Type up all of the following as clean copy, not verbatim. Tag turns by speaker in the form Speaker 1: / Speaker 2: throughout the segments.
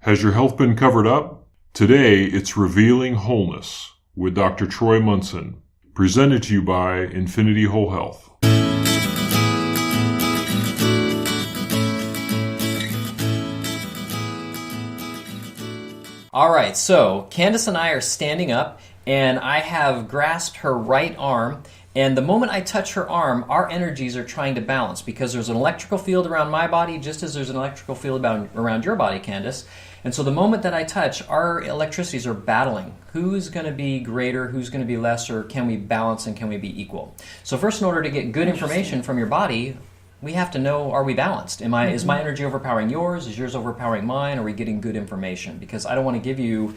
Speaker 1: Has your health been covered up? Today, it's Revealing Wholeness with Dr. Troy Munson, presented to you by Infinity Whole Health.
Speaker 2: All right, so Candace and I are standing up, and I have grasped her right arm, and the moment I touch her arm, our energies are trying to balance because there's an electrical field around my body just as there's an electrical field around your body, Candace. And so the moment that I touch, our electricities are battling. Who's going to be greater, who's going to be lesser, can we balance and can we be equal? So first, in order to get good information from your body, we have to know, are we balanced? Is my energy overpowering yours? Is yours overpowering mine? Are we getting good information? Because I don't want to give you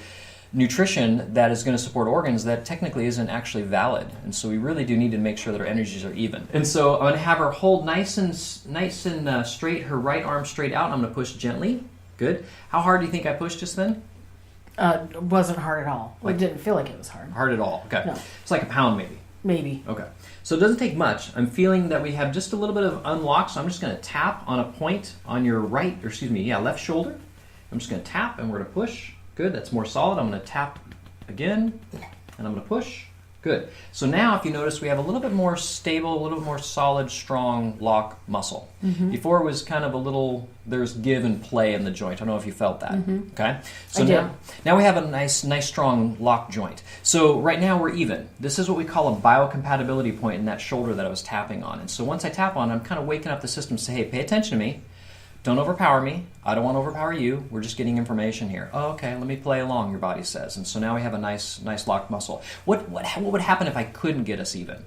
Speaker 2: nutrition that is going to support organs that technically isn't actually valid. And so we really do need to make sure that our energies are even. And so I'm going to have her hold nice and straight, her right arm straight out. I'm going to push gently. Good. How hard do you think I pushed just then?
Speaker 3: It wasn't hard at all. It didn't feel like it was hard.
Speaker 2: Hard at all. Okay.
Speaker 3: No.
Speaker 2: It's like a pound maybe.
Speaker 3: Maybe.
Speaker 2: Okay. So it doesn't take much. I'm feeling that we have just a little bit of unlock, so I'm just going to tap on a point on your left shoulder. I'm just going to tap and we're going to push. Good. That's more solid. I'm going to tap again and I'm going to push. Good. So now if you notice we have a little bit more stable, a little bit more solid, strong lock muscle. Before it was kind of there's give and play in the joint. I don't know if you felt that. Okay. So now we have a nice strong lock joint. So right now we're even. This is what we call a biocompatibility point in that shoulder that I was tapping on. And so once I tap on, I'm kind of waking up the system to say, hey, pay attention to me. Don't overpower me. I don't want to overpower you. We're just getting information here. Oh, okay, let me play along, your body says. And so now we have a nice locked muscle. What would happen if I couldn't get us even?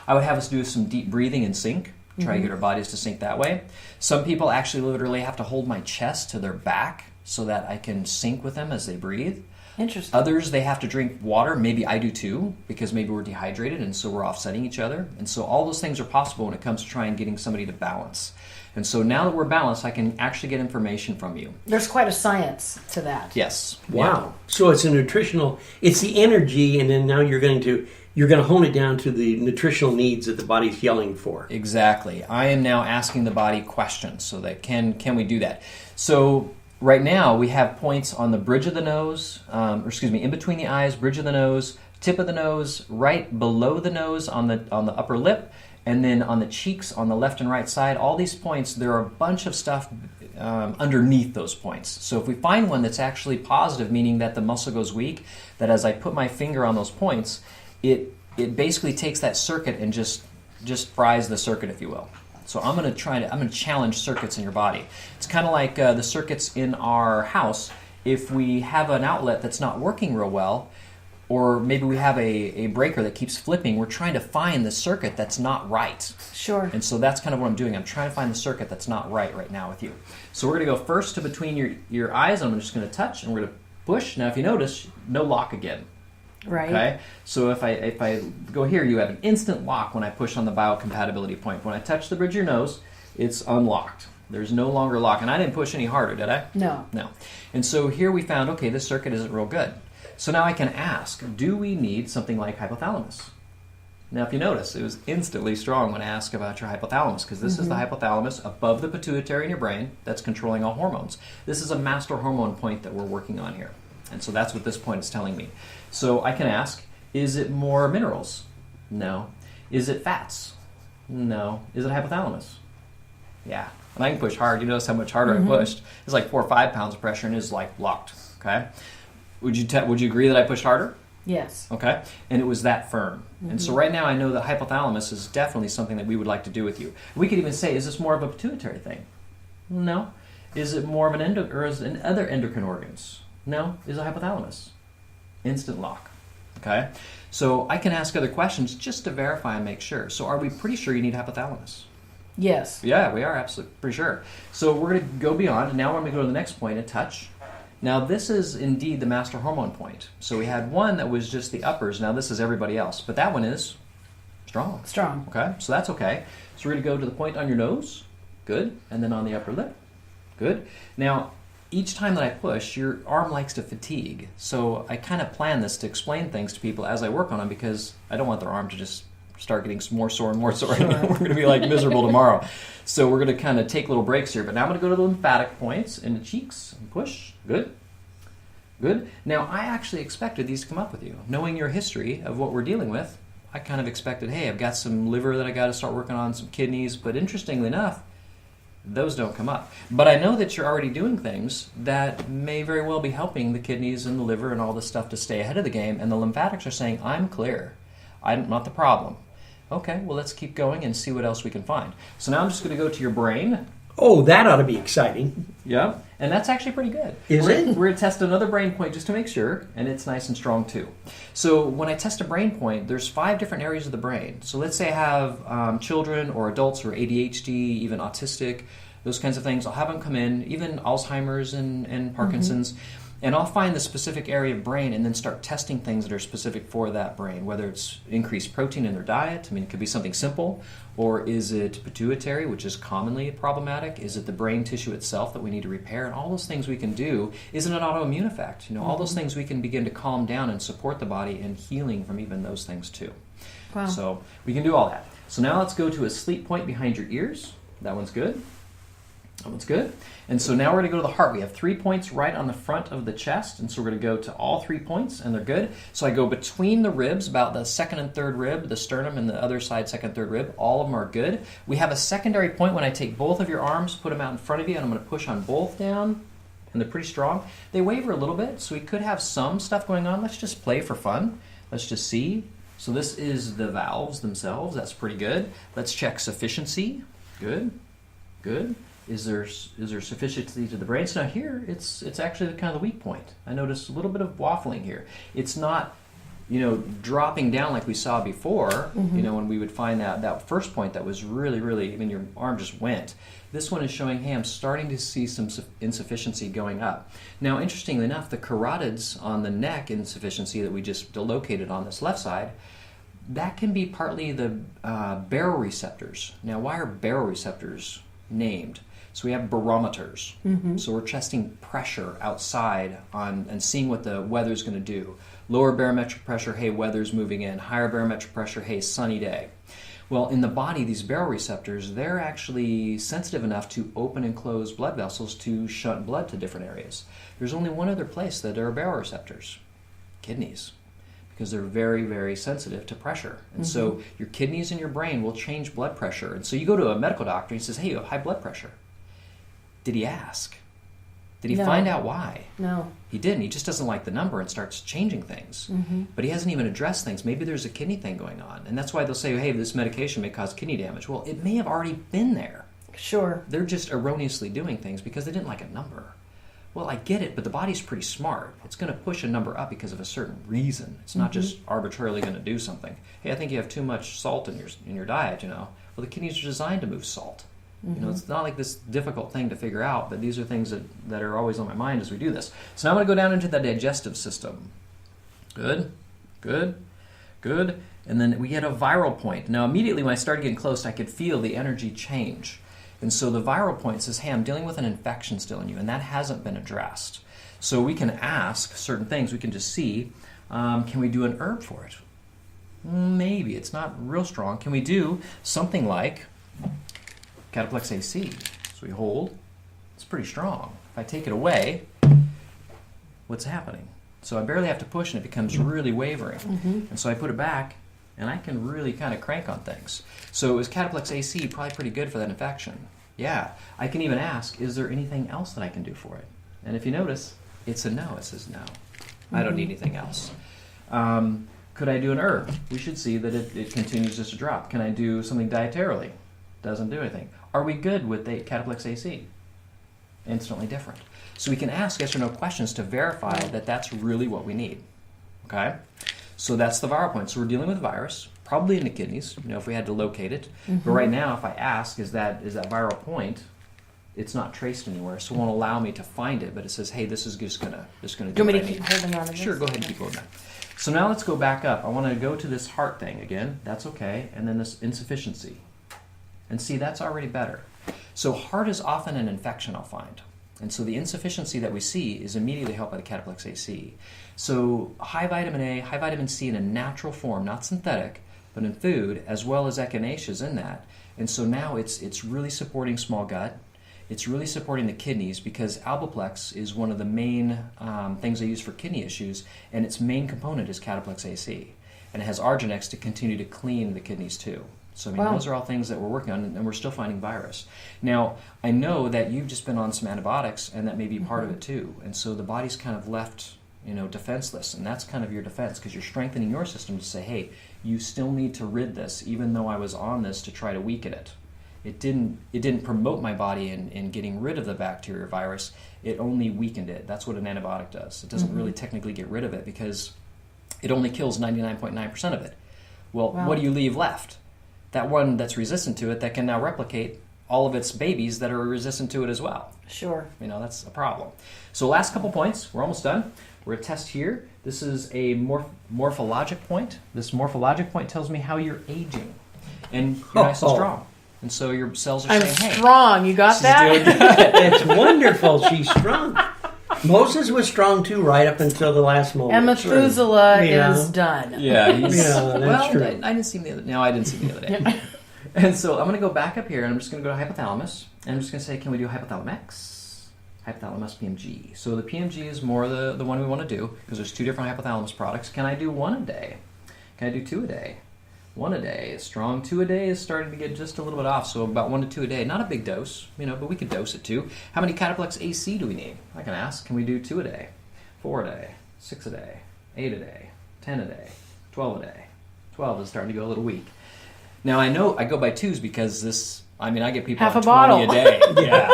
Speaker 2: I would have us do some deep breathing and sync, try to get our bodies to sync that way. Some people actually literally have to hold my chest to their back so that I can sync with them as they breathe.
Speaker 3: Interesting.
Speaker 2: Others, they have to drink water. Maybe I do too, because maybe we're dehydrated and so we're offsetting each other. And so all those things are possible when it comes to trying getting somebody to balance. And so now that we're balanced, I can actually get information from you.
Speaker 3: There's quite a science to that.
Speaker 2: Yes.
Speaker 4: Wow.
Speaker 2: Yeah.
Speaker 4: So it's it's the energy, and then now you're going to hone it down to the nutritional needs that the body's yelling for.
Speaker 2: Exactly. I am now asking the body questions so that can we do that? So right now we have points on the bridge of the nose, in between the eyes, bridge of the nose, tip of the nose, right below the nose on the upper lip, and then on the cheeks on the left and right side. All these points, there are a bunch of stuff underneath those points. So if we find one that's actually positive, meaning that the muscle goes weak, that as I put my finger on those points, it basically takes that circuit and just fries the circuit, if you will. So I'm going to challenge circuits in your body. It's kind of like the circuits in our house. If we have an outlet that's not working real well, or maybe we have a breaker that keeps flipping, we're trying to find the circuit that's not right.
Speaker 3: Sure.
Speaker 2: And so that's kind of what I'm doing. I'm trying to find the circuit that's not right now with you. So we're going to go first to between your eyes. I'm just going to touch and we're going to push. Now if you notice, no lock again.
Speaker 3: Right.
Speaker 2: Okay. So if I go here, you have an instant lock when I push on the biocompatibility point. When I touch the bridge of your nose, it's unlocked. There's no longer lock. And I didn't push any harder, did I?
Speaker 3: No.
Speaker 2: No. And so here we found, okay, this circuit isn't real good. So now I can ask, do we need something like hypothalamus? Now if you notice, it was instantly strong when I asked about your hypothalamus, because this is the hypothalamus above the pituitary in your brain that's controlling all hormones. This is a master hormone point that we're working on here. And so that's what this point is telling me. So I can ask, is it more minerals? No. Is it fats? No. Is it hypothalamus? Yeah. And I can push hard. You notice how much harder I pushed. It's like 4 or 5 pounds of pressure and it's like locked. Okay. Would you agree that I pushed harder?
Speaker 3: Yes.
Speaker 2: Okay. And it was that firm. And so right now I know that hypothalamus is definitely something that we would like to do with you. We could even say, is this more of a pituitary thing? No. Is it more of an or is it other endocrine organs? No. Is it hypothalamus? Instant lock. Okay. So I can ask other questions just to verify and make sure. So are we pretty sure you need hypothalamus?
Speaker 3: Yes.
Speaker 2: Yeah, we are absolutely pretty sure. So we're going to go beyond, and now we're going to go to the next point and touch. Now this is indeed the master hormone point. So we had one that was just the uppers. Now this is everybody else. But that one is strong.
Speaker 3: Strong.
Speaker 2: Okay, so that's okay. So we're going to go to the point on your nose. Good. And then on the upper lip. Good. Now, each time that I push, your arm likes to fatigue. So I kind of plan this to explain things to people as I work on them because I don't want their arm to just start getting more sore and more sore. Sure. We're going to be like miserable tomorrow. So we're going to kind of take little breaks here. But now I'm going to go to the lymphatic points in the cheeks and push. Good. Good. Now, I actually expected these to come up with you. Knowing your history of what we're dealing with, I kind of expected, hey, I've got some liver that I got to start working on, some kidneys, but interestingly enough, those don't come up. But I know that you're already doing things that may very well be helping the kidneys and the liver and all this stuff to stay ahead of the game, and the lymphatics are saying, I'm clear. I'm not the problem. Okay, well, let's keep going and see what else we can find. So now I'm just going to go to your brain.
Speaker 4: Oh, that ought to be exciting.
Speaker 2: Yeah, and that's actually pretty good.
Speaker 4: Is it?
Speaker 2: We're going to test another brain point just to make sure, and it's nice and strong too. So when I test a brain point, there's 5 different areas of the brain. So let's say I have children or adults who are ADHD, even autistic, those kinds of things. I'll have them come in, even Alzheimer's and Parkinson's, and I'll find the specific area of brain and then start testing things that are specific for that brain, whether it's increased protein in their diet. I mean, it could be something simple, or is it pituitary, which is commonly problematic? Is it the brain tissue itself that we need to repair? And all those things we can do. Is it an autoimmune effect? All those things we can begin to calm down and support the body in healing from even those things too.
Speaker 3: Wow.
Speaker 2: So we can do all that. So now let's go to a sleep point behind your ears. That one's good. That one's good. And so now we're going to go to the heart. We have 3 points right on the front of the chest, and so we're going to go to all 3 points, and they're good. So I go between the ribs, about the second and third rib, the sternum, and the other side, second, third rib. All of them are good. We have a secondary point when I take both of your arms, put them out in front of you, and I'm going to push on both down, and they're pretty strong. They waver a little bit, so we could have some stuff going on. Let's just play for fun. Let's just see. So this is the valves themselves. That's pretty good. Let's check sufficiency. Good. Good. Is there sufficiency to the brain? So now here, it's actually kind of the weak point. I noticed a little bit of waffling here. It's not, dropping down like we saw before, when we would find that first point that was really, really, your arm just went. This one is showing, hey, I'm starting to see some insufficiency going up. Now, interestingly enough, the carotids on the neck insufficiency that we just located on this left side, that can be partly the baroreceptors. Now, why are baroreceptors named? So we have barometers. So we're testing pressure outside and seeing what the weather's going to do. Lower barometric pressure, hey, weather's moving in. Higher barometric pressure, hey, sunny day. Well, in the body, these baroreceptors, they're actually sensitive enough to open and close blood vessels to shunt blood to different areas. There's only one other place that there are baroreceptors, kidneys, because they're very, very sensitive to pressure. And so your kidneys and your brain will change blood pressure. And so you go to a medical doctor and he says, hey, you have high blood pressure. Did he ask? Did he find out why?
Speaker 3: No.
Speaker 2: He didn't. He just doesn't like the number and starts changing things. But he hasn't even addressed things. Maybe there's a kidney thing going on. And that's why they'll say, hey, this medication may cause kidney damage. Well, it may have already been there.
Speaker 3: Sure.
Speaker 2: They're just erroneously doing things because they didn't like a number. Well, I get it, but the body's pretty smart. It's going to push a number up because of a certain reason. It's not just arbitrarily going to do something. Hey, I think you have too much salt in your diet, Well, the kidneys are designed to move salt. It's not like this difficult thing to figure out, but these are things that are always on my mind as we do this. So now I'm going to go down into the digestive system. Good, good, good. And then we get a viral point. Now, immediately when I started getting close, I could feel the energy change. And so the viral point says, hey, I'm dealing with an infection still in you, and that hasn't been addressed. So we can ask certain things. We can just see, can we do an herb for it? Maybe. It's not real strong. Can we do something like Cataplex AC? So we hold. It's pretty strong. If I take it away, what's happening? So I barely have to push, and it becomes really wavering. And so I put it back, and I can really kind of crank on things. So it was Cataplex AC, probably pretty good for that infection. Yeah. I can even ask, is there anything else that I can do for it? And if you notice, it's a no. It says no. I don't need anything else. Could I do an herb? We should see that it continues just to drop. Can I do something dietarily? Doesn't do anything. Are we good with the Cataplex AC? Instantly different. So we can ask yes or no questions to verify that that's really what we need. Okay? So that's the viral point. So we're dealing with a virus, probably in the kidneys, if we had to locate it. But right now, if I ask, is that viral point, it's not traced anywhere, so it won't allow me to find it, but it says, hey, this is just gonna do
Speaker 3: Do you want me
Speaker 2: what
Speaker 3: to
Speaker 2: I
Speaker 3: keep
Speaker 2: need.
Speaker 3: holding on to this?
Speaker 2: Sure, go ahead and keep holding that. So now let's go back up. I want to go to this heart thing again. That's okay. And then this insufficiency. And see, that's already better. So heart is often an infection, I'll find. And so the insufficiency that we see is immediately helped by the Cataplex AC. So high vitamin A, high vitamin C in a natural form, not synthetic, but in food, as well as echinaceas in that. And so now it's really supporting small gut. it's really supporting the kidneys because Alboplex is one of the main things they use for kidney issues, and its main component is Cataplex AC. And it has Arginex to continue to clean the kidneys too. So, I mean, those are all things that we're working on, and we're still finding virus. Now, I know that you've just been on some antibiotics, and that may be part of it too. And so the body's kind of left, defenseless, and that's kind of your defense because you're strengthening your system to say, hey, you still need to rid this, even though I was on this to try to weaken it. It didn't promote my body in getting rid of the bacteria or virus. It only weakened it. That's what an antibiotic does. It doesn't really technically get rid of it because it only kills 99.9% of it. Well, what do you leave left? That one that's resistant to it that can now replicate all of its babies that are resistant to it as well.
Speaker 3: Sure.
Speaker 2: That's a problem. So last couple points. We're almost done. We're going to test here. This is a morphologic point. This morphologic point tells me how you're aging. And you're nice and strong. And so your cells are saying, hey.
Speaker 3: I'm strong. You got that?
Speaker 4: It's wonderful. She's strong. Moses was strong too, right up until the last moment.
Speaker 3: And Methuselah is done.
Speaker 2: Yeah,
Speaker 4: that's true.
Speaker 2: I didn't see him the other day. No, I didn't see him the other day. And so I'm going to go back up here, and I'm just going to go to hypothalamus. And I'm just going to say, can we do hypothalamus? Hypothalamus PMG. So the PMG is more the one we want to do, because there's 2 different hypothalamus products. Can I do 1 a day? Can I do 2 a day? 1 a day is strong. 2 a day is starting to get just a little bit off, so about 1 to 2 a day. Not a big dose, but we could dose it too. How many Cataplex AC do we need? I can ask. Can we do 2 a day, 4 a day, 6 a day, 8 a day, 10 a day, 12 a day? 12 is starting to go a little weak. Now I know I go by 2s because I get people
Speaker 3: half
Speaker 2: on
Speaker 3: a
Speaker 2: 20
Speaker 3: bottle
Speaker 2: a day. Yeah,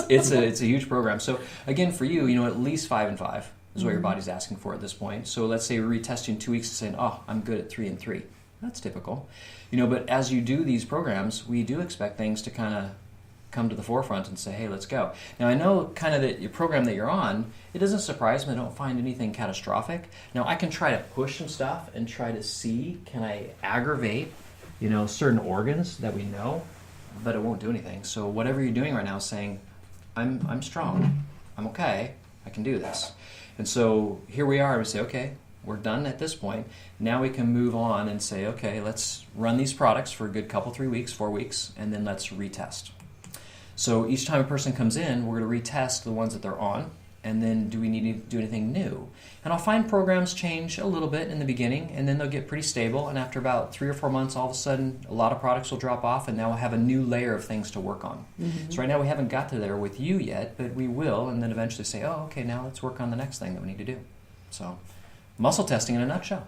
Speaker 2: it's a huge program. So again, for you, at least 5 and 5 is what your body's asking for at this point. So let's say we're retesting in 2 weeks and saying, oh, I'm good at 3 and 3. That's typical. But as you do these programs, we do expect things to kind of come to the forefront and say, hey, let's go. Now, I know kind of that your program that you're on, it doesn't surprise me. I don't find anything catastrophic. Now, I can try to push some stuff and try to see, can I aggravate, certain organs that we know, but it won't do anything. So whatever you're doing right now is saying, I'm strong. I'm okay. I can do this. And so here we are. We say, okay, we're done at this point. Now we can move on and say, okay, let's run these products for a good couple, 3 weeks, 4 weeks, and then let's retest. So each time a person comes in, we're going to retest the ones that they're on, and then do we need to do anything new? And I'll find programs change a little bit in the beginning, and then they'll get pretty stable, and after about 3 or 4 months, all of a sudden, a lot of products will drop off, and now we'll have a new layer of things to work on. Mm-hmm. So right now we haven't got to there with you yet, but we will, and then eventually say, oh, okay, now let's work on the next thing that we need to do. So muscle testing in a nutshell.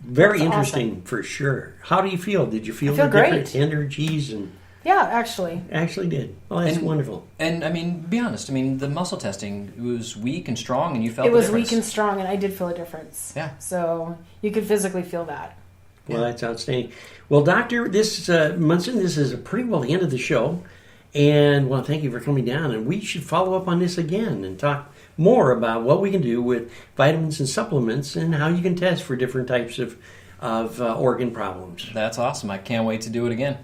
Speaker 4: Very interesting, for sure. How do you feel? Did you feel the different energies?
Speaker 3: Yeah, actually
Speaker 4: did. Oh, that's wonderful.
Speaker 2: And be honest. The muscle testing was weak and strong, and you felt
Speaker 3: it was
Speaker 2: the difference.
Speaker 3: Weak and strong, and I did feel a difference.
Speaker 2: Yeah.
Speaker 3: So you could physically feel that.
Speaker 4: Well, that's outstanding. Well, Doctor, Munson, this is pretty well the end of the show, and thank you for coming down. And we should follow up on this again and talk more about what we can do with vitamins and supplements and how you can test for different types of organ problems.
Speaker 2: That's awesome. I can't wait to do it again.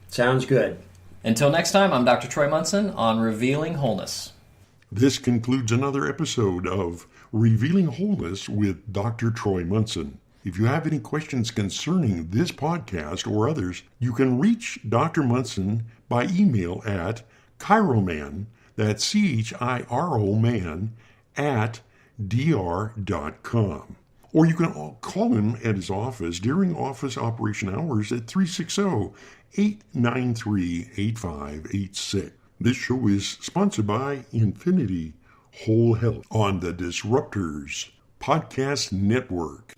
Speaker 4: Sounds good.
Speaker 2: Until next time, I'm Dr. Troy Munson on Revealing Wholeness.
Speaker 1: This concludes another episode of Revealing Wholeness with Dr. Troy Munson. If you have any questions concerning this podcast or others, you can reach Dr. Munson by email at chiroman, that's CHIRO man, at dr.com. Or you can call him at his office during office operation hours at 360-893-8586. This show is sponsored by Infinity Whole Health on the Disruptors Podcast Network.